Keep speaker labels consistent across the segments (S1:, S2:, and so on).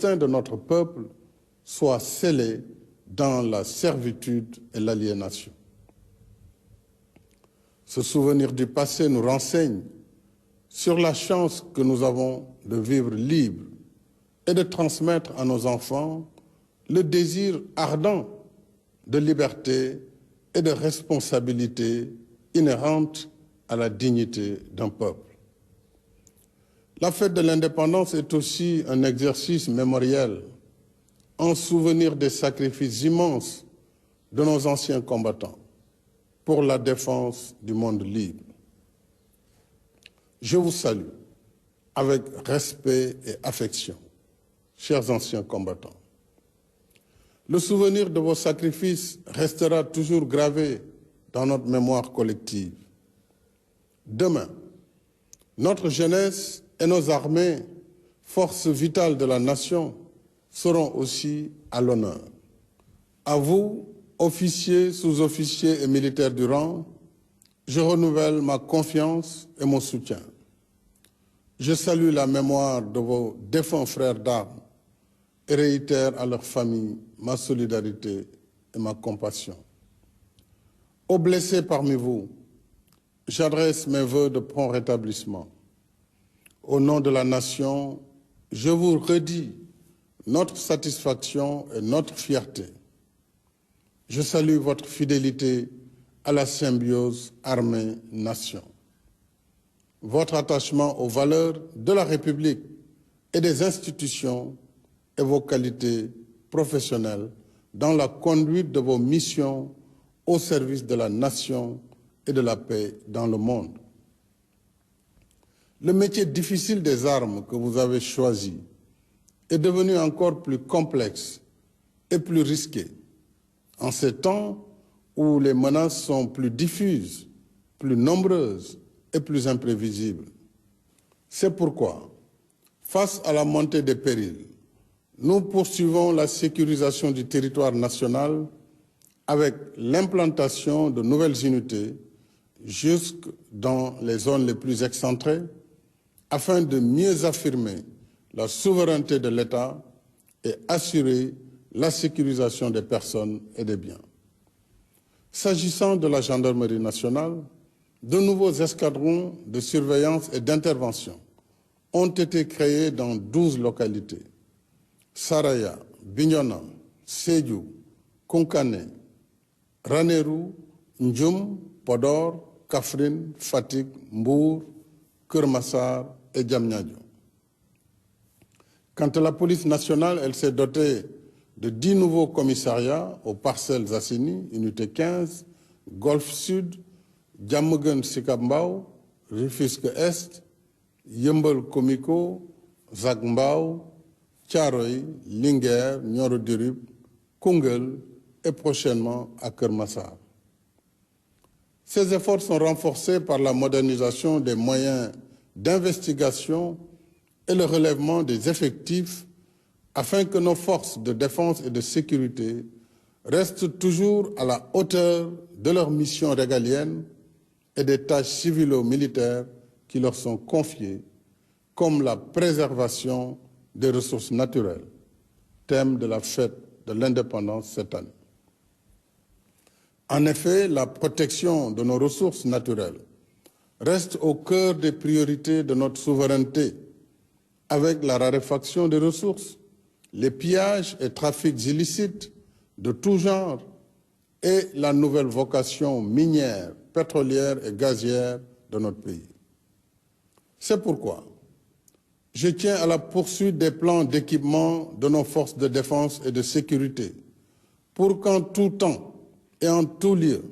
S1: destin de notre peuple soit scellé dans la servitude et l'aliénation. Ce souvenir du passé nous renseigne sur la chance que nous avons de vivre libre et de transmettre à nos enfants le désir ardent de liberté et de responsabilité inhérente à la dignité d'un peuple. La fête de l'indépendance est aussi un exercice mémoriel en souvenir des sacrifices immenses de nos anciens combattants pour la défense du monde libre. Je vous salue avec respect et affection, chers anciens combattants. Le souvenir de vos sacrifices restera toujours gravé dans notre mémoire collective. Demain, notre jeunesse et nos armées, forces vitales de la nation, seront aussi à l'honneur. À vous, officiers, sous-officiers et militaires du rang, je renouvelle ma confiance et mon soutien. Je salue la mémoire de vos défunts frères d'armes et réitère à leurs familles ma solidarité et ma compassion. Aux blessés parmi vous, j'adresse mes vœux de prompt rétablissement. Au nom de la nation, je vous redis notre satisfaction et notre fierté. Je salue votre fidélité à la symbiose armée-nation. Votre attachement aux valeurs de la République et des institutions et vos qualités professionnelles dans la conduite de vos missions au service de la nation et de la paix dans le monde. Le métier difficile des armes que vous avez choisi est devenu encore plus complexe et plus risqué en ces temps où les menaces sont plus diffuses, plus nombreuses et plus imprévisibles. C'est pourquoi, face à la montée des périls, nous poursuivons la sécurisation du territoire national avec l'implantation de nouvelles unités jusque dans les zones les plus excentrées afin de mieux affirmer la souveraineté de l'État et assurer la sécurisation des personnes et des biens. S'agissant de la gendarmerie nationale, de nouveaux escadrons de surveillance et d'intervention ont été créés dans 12 localités. Saraya, Bignona, Sédhiou, Koungheul, Ranérou, Ndioum, Podor, Kaffrine, Fatick, Mbour, Keur Massar et Diamniadio. Quant à la police nationale, elle s'est dotée de 10 nouveaux commissariats aux Parcelles Assainies, unité 15, Golfe Sud, Diamaguène Sicap Mbao, Rufisque Est, Yeumbeul Comico, Zac Mbao, Thiaroye, Linguère, Nioro du Rip, Koungheul et prochainement à Keur Massar. Ces efforts sont renforcés par la modernisation des moyens d'investigation et le relèvement des effectifs afin que nos forces de défense et de sécurité restent toujours à la hauteur de leurs missions régaliennes et des tâches civilo-militaires qui leur sont confiées, comme la préservation des ressources naturelles, thème de la fête de l'indépendance cette année. En effet, la protection de nos ressources naturelles reste au cœur des priorités de notre souveraineté, avec la raréfaction des ressources, les pillages et trafics illicites de tout genre et la nouvelle vocation minière, pétrolière et gazière de notre pays. C'est pourquoi je tiens à la poursuite des plans d'équipement de nos forces de défense et de sécurité pour qu'en tout temps et en tout lieu,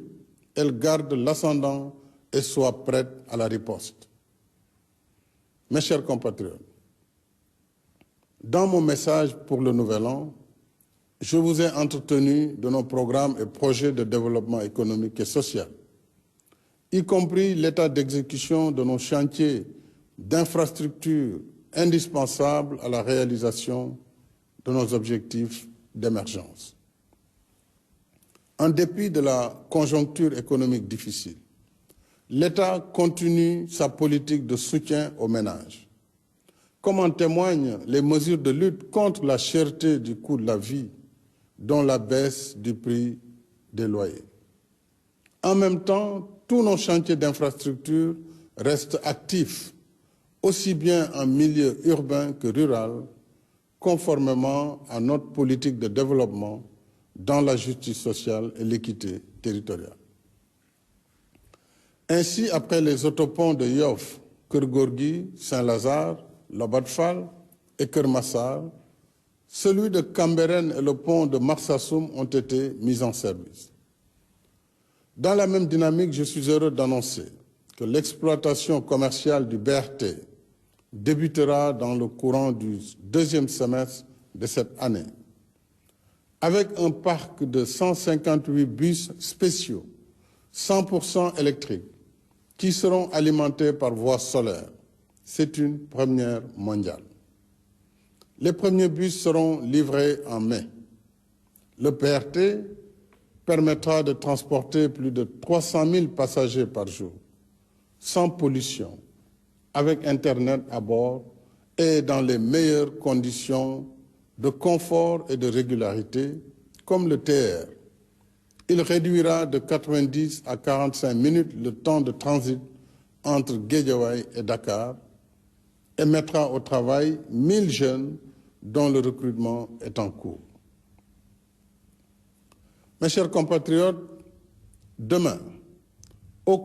S1: elles gardent l'ascendant et soient prêtes à la riposte. Mes chers compatriotes, dans mon message pour le Nouvel An, je vous ai entretenu de nos programmes et projets de développement économique et social, y compris l'état d'exécution de nos chantiers d'infrastructures indispensables à la réalisation de nos objectifs d'émergence. En dépit de la conjoncture économique difficile, l'État continue sa politique de soutien aux ménages. comme en témoignent les mesures de lutte contre la cherté du coût de la vie, dont la baisse du prix des loyers. En même temps, tous nos chantiers d'infrastructure restent actifs, aussi bien en milieu urbain que rural, conformément à notre politique de développement dans la justice sociale et l'équité territoriale. Ainsi, après les autoponts de Yoff, Keur Gorgui, Saint-Lazare, Lobat Fall et Keur Massar, celui de Cambérène et le pont de Marsassoum ont été mis en service. Dans la même dynamique, je suis heureux d'annoncer que l'exploitation commerciale du BRT débutera dans le courant du deuxième semestre de cette année, avec un parc de 158 bus spéciaux, 100% électriques, qui seront alimentés par voie solaire. C'est une première mondiale. Les premiers bus seront livrés en mai. Le BRT permettra de transporter plus de 300 000 passagers par jour, sans pollution, avec Internet à bord et dans les meilleures conditions de confort et de régularité, comme le TER. Il réduira de 90 à 45 minutes le temps de transit entre Guédiawaye et Dakar et mettra au travail 1000 jeunes dont le recrutement est en cours. Mes chers compatriotes, demain,